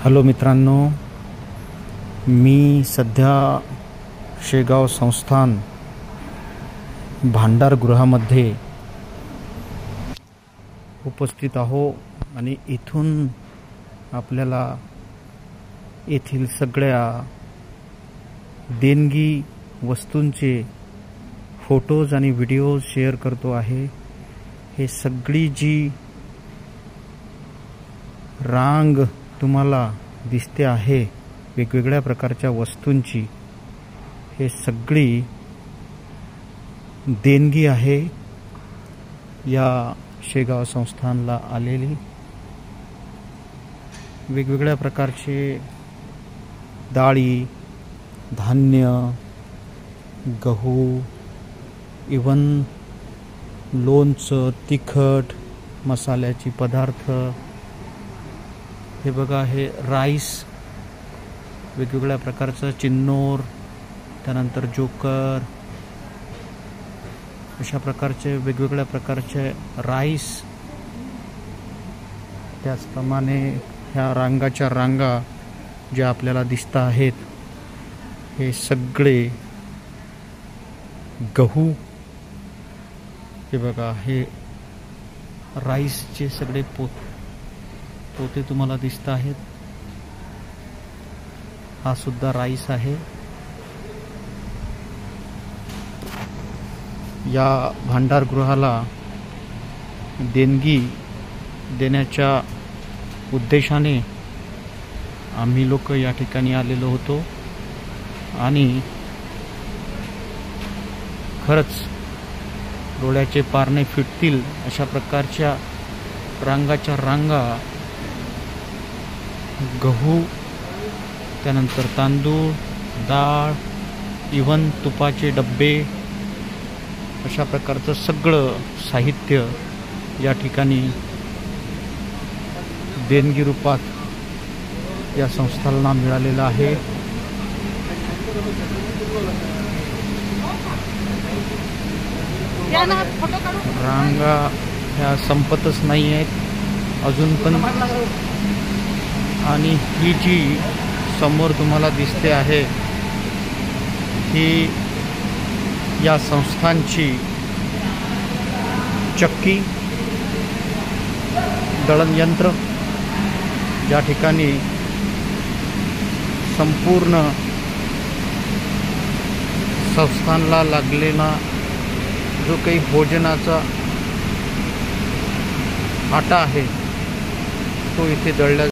Hello मित्रांनो, मी सध्या शेगाव संस्थान भांडारगृहामध्ये उपस्थित आहो आणि इथून आपल्याला येथील सगळ्या देणगी वस्तूंचे फोटोज आणि व्हिडिओ शेअर करतो आहे। हे सगळी जी रांग तुम्हाला दिसते आहे वेगवेगळ्या प्रकारच्या वस्तूंची, हे सगळी देणगी आहे या शेगाव संस्थानला आलेली। वेगवेगळ्या प्रकारचे डाळी, धान्य, गहू, इवन लोणचं, तिखट, मसाल्याची पदार्थ, हे बघा, हे राईस, वेगवेगळ्या प्रकारचं चिन्नोर, त्यानंतर जोकर, अशा प्रकारचे वेगवेगळ्या प्रकारचे राईस। त्याचप्रमाणे ह्या रांगाच्या रांगा ज्या आपल्याला दिसत आहेत, हे सगळे गहू, हे बघा, हे राईसचे सगळे पोते तुम्हाला दिसत आहेत। हा सुद्धा राईस आहे। या भांडारगृहाला देणगी देण्याच्या उद्देशाने आम्ही लोक या ठिकाणी आलेलो होतो आणि खरंच डोळ्याचे पारणे फिटतील अशा प्रकारच्या रांगाच्या रांगा, गहू, त्यानंतर तांदूळ, डाळ, इवन तुपाचे डब्बे, अशा प्रकारचं सगळं साहित्य या ठिकाणी देणगी रूपात या संस्थांना मिळालेलं आहे। रांगा ह्या संपतच नाही आहेत अजून पण, आणि ही जी समोर तुम्हाला दिसते आहे ही या संस्थांची चक्की, दळणयंत्र, ज्या ठिकाणी संपूर्ण संस्थानला लागलेला जो काही भोजनाचा आटा आहे तो इथे दळला